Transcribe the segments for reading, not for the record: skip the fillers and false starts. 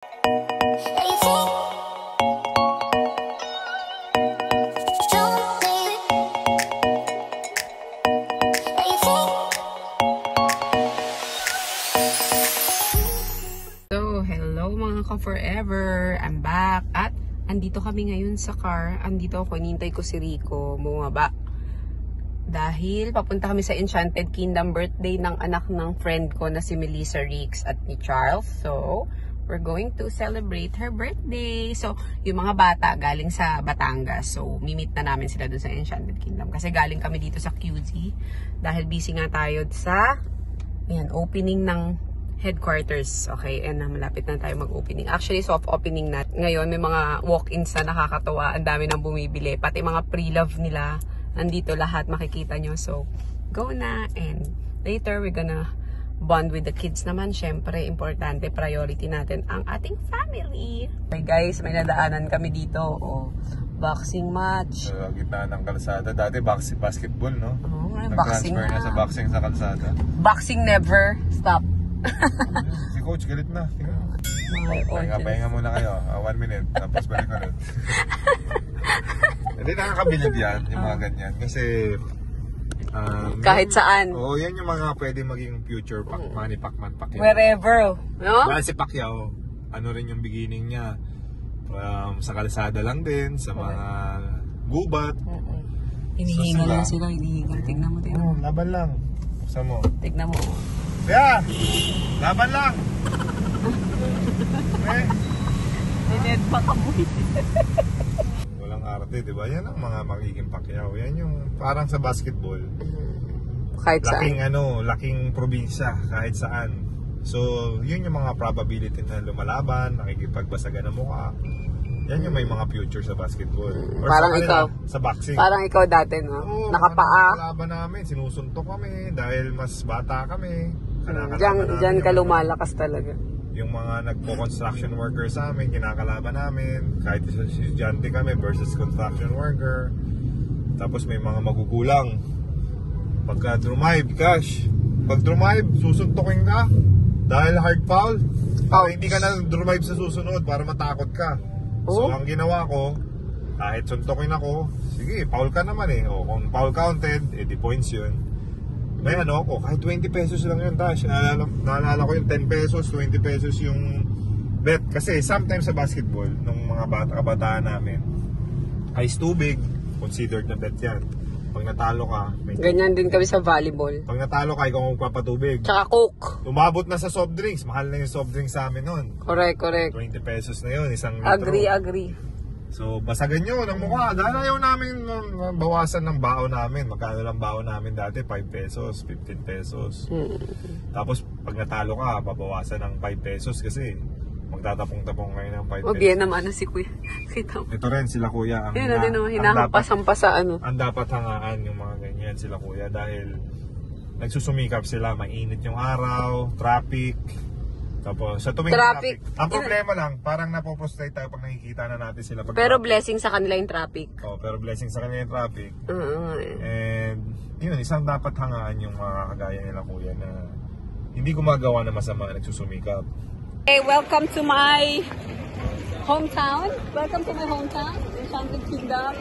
So, hello mga ka-forever! I'm back at andito kami ngayon sa car. Andito ako, hinintay ko si Rico bumaba. Dahil papunta kami sa Enchanted Kingdom, birthday ng anak ng friend ko na si Melissa Riggs at ni Charles. So, we're going to celebrate her birthday. So, yung mga bata galing sa Batangas. So, mimit na namin sila dun sa Enchanted Kingdom. Kasi galing kami dito sa QZ. Dahil busy nga tayo sa opening ng headquarters. Okay, and malapit na tayo mag-opening. Actually, soft opening na. Ngayon, may mga walk-ins na nakakatawa. Ang dami nang bumibili. Pati mga pre-love nila. Nandito lahat, makikita nyo. So, go na. And later, we're gonna bond with the kids naman. Syempre, importante, priority natin ang ating family. Okay guys, may nadaanan kami dito. Oh, boxing match. Sa gitna ng kalsada. Dati basketball, no? Oh, boxing nag-transfer na sa boxing sa kalsada. Boxing never stop. Si coach, galit na. Pahinga muna kayo. 1 minute. Tapos balik ulit. Hindi nakakabilib yan, yung mga ganyan. Kasi kahit saan. Oo, yan yung mga pwede maging future Manny Pacman Pacquiao. Wherever, no? Dahil si Pacquiao, ano rin yung beginning niya. Sa kalsada lang din, sa mga gubat. Hinihingal lang sila, hinihingal. Tignan mo, tignan mo. Laban lang. Buksan mo. Tignan mo. Yeah! Laban lang! Dined pa kamoy. Walang arte, di ba? Yan ang mga magiging Pacquiao. Yan yung parang sa basketball. Kahit laking saan. Laking probinsya, kahit saan. So, yun yung mga probability na lumalaban, nakikipagbasagan ng mukha. Yan yung may mga future sa basketball. Or parang sa ikaw. Sa boxing. Parang ikaw dati, no? Oo, nakapaa. Nakalaban namin, sinusuntok kami dahil mas bata kami. Diyan ka lumalakas talaga. Yung mga nagpo-construction worker sa amin, kinakalaban namin. Kahit estudyante kami versus construction worker. Tapos may mga magugulang. Pagka drumive, cash. Pag drumive, susuntokin ka. Dahil hard foul. Para hindi ka na drumive sa susunod para matakot ka. So ang ginawa ko, kahit suntokin ako, sige, foul ka naman eh. O kung foul counted, edi points yun. May ano ako, kahit 20 pesos lang yun, Tash. Naalala ko yung 10 pesos, 20 pesos yung bet. Kasi sometimes sa basketball, nung mga kabataan namin, ice tubig, considered na bet yan. Pag natalo ka, ganyan din kami sa volleyball. Pag natalo ka, ikaw magpapatubig. Tsaka coke. Umabot na sa soft drinks. Mahal na yung soft drinks sa amin nun. Correct. 20 pesos na yun, isang litro. Agree. So, basagan nyo ng mukha. Dahil ayaw namin bawasan ng baon namin. Magkano lang baon namin dati? 5 pesos, 15 pesos. Tapos, pag natalo ka, babawasan ng 5 pesos kasi magtatapong-tapong kayo ng 5 pesos. Yan naman na si kuya. Kita mo. Ito rin sila kuya. Hinahampas-hampas sa ano. Ang dapat hangaan yung mga ganyan sila kuya dahil nagsusumikap sila. Mainit yung araw, traffic. Tapos sa tuwing traffic. Ang problema lang, parang napoprostrate tayo pag nakikita na natin sila. Pero blessing sa kanila yung traffic. Pero blessing sa kanila yung traffic. And yun, isang dapat hangaan yung mga kagaya nila kuya na hindi gumagawa na masama, nagsusumikap. Hey, welcome to my hometown. Welcome to my hometown, Enchanted Kingdom.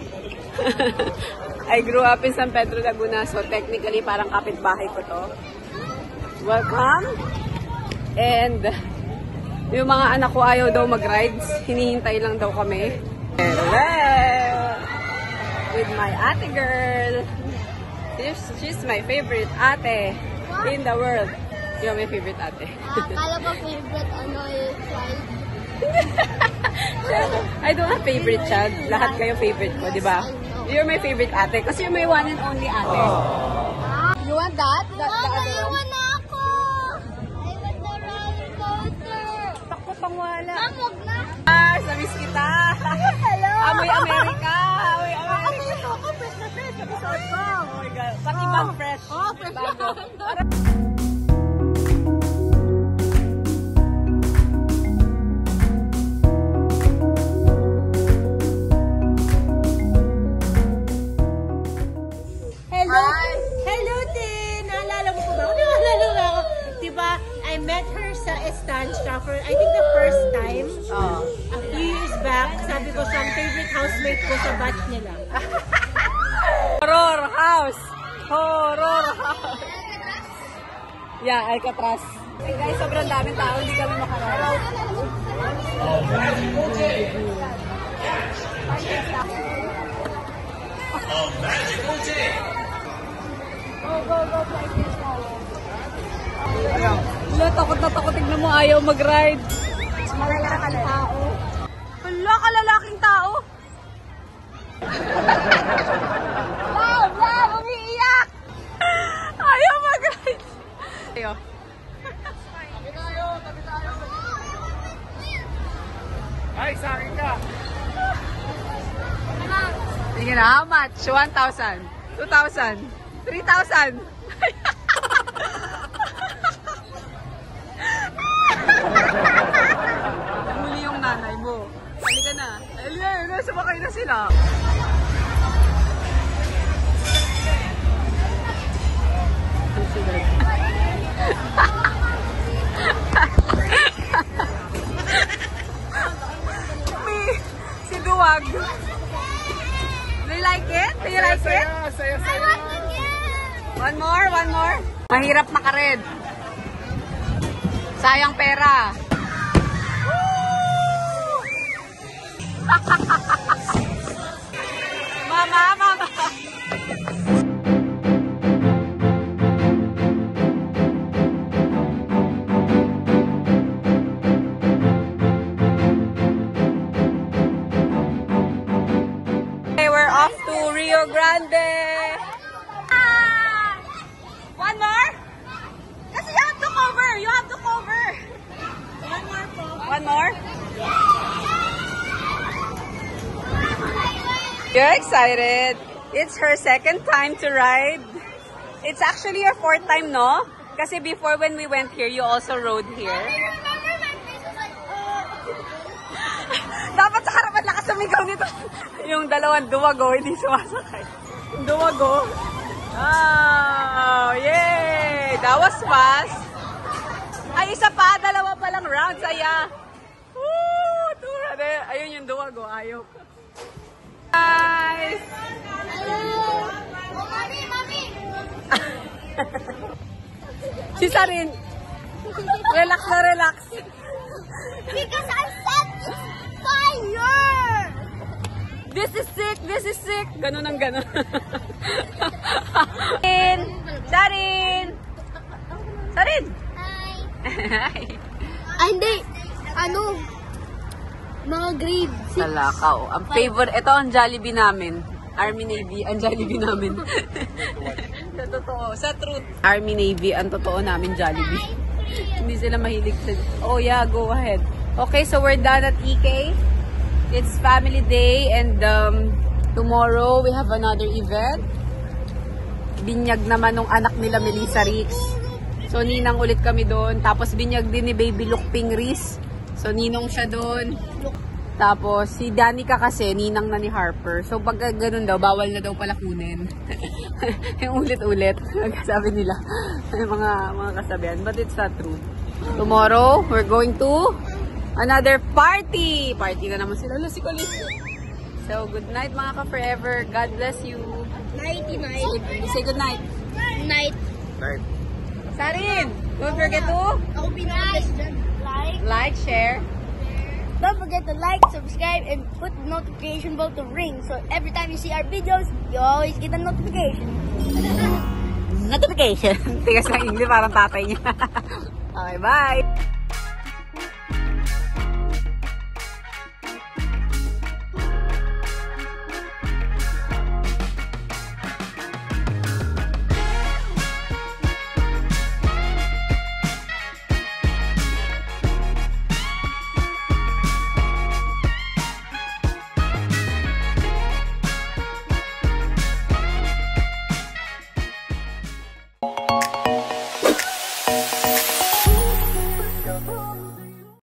I grew up in San Pedro, Laguna, so technically parang kapitbahay ko to. Welcome. And yung mga anak ko ayaw daw mag-rides. Hinihintay lang daw kami. Hello! With my ate girl. She's my favorite ate in the world. You're my favorite ate. Akala ko favorite child. I don't have favorite child. Lahat kayo favorite ko, di ba? You're my favorite ate kasi you're my one and only ate. You want that? Iwan na ako! I want the roller coaster! Takot pang wala. Huwag na! Samis kita! Hello! Amoy Amerika! Amoy Amerika! Amoy ako! Fresh na fresh! Episode ko! Oh my God! Pati bang fresh? Fresh Bago. Hello din! Naalala mo ko ba? Naalala mo ako. Diba, I met her sa Stan Stratford. I think the first time because ang favorite housemate ko sa batch nila. Horror house! Horror house! Yeah, Alcatraz. Okay guys, sobrang daming tao, hindi kami makararaw. Go, flight fish Wala, takot na takot. Tignan mo, ayaw mag-ride. Malalaking tao. Wala, kalalaking tao. Love, umiiyak. Ayaw mag-ride. Ayaw. Tabi tayo. Ay, sa akin ka. Tingnan na, how much? 1,000, 2,000, 3,000. Huli yung nanay mo. Halika na. Halika, sumakay na sila. Si Duwag. Do you like it? Do you like it? I want to get. One more. Mahirap makared. Sayang pera. Mama. Okay, we're off to Rio Grande. One more? Kasi you have to cover. One more? You're excited. It's her second time to ride. It's actually your fourth time, no? Kasi before when we went here, you also rode here. Remember my face was like, Dapat sa harapan lakas sumigaw nito. Yung dalawang duwago, hindi sumasakay. Yung duwago. Oh, yay! That was fast. Ay, isa pa. Dalawa pa lang round. Saya. Woo! Tura de. Ayun yung duwago. Ayaw. Guys! oh, mommy. Si Sarin. Relax na relax. Because I said it's fire. This is sick. Ganun ang ganun. Sarin! Hi. Hindi. Mga grade. Salakaw. Ang favorite, ito ang Jollibee namin. Army Navy, ang Jollibee namin. Sa totoo, sa truth. Army Navy, ang totoo namin Jollibee. Hindi sila mahilig sa... Oh yeah, go ahead. Okay, so we're done at EK. It's family day and tomorrow we have another event. Binyag naman nung anak nila Melissa Rix. So ninang ulit kami doon. Tapos binyag din ni Baby Lukping Riz. So ninong siya doon. Tapos si Danica kasi ninang na ni Harper. So pag ganun daw, bawal na daw pala kunin. Yung ulit-ulit. Sabi nila. mga kasabihan. But it's not true. Tomorrow, we're going to another party. Party na naman sila. Si Colis. So good night mga ka-forever. God bless you. Nighty night. Say good night. Night. Right. Sarin, don't forget to Ako pinaka-best dyan. like, share. Don't forget to like, subscribe, and put the notification bell to ring. So every time you see our videos, you always get a notification. Notification. Tigas ng English, parang tatay niya. Okay, bye!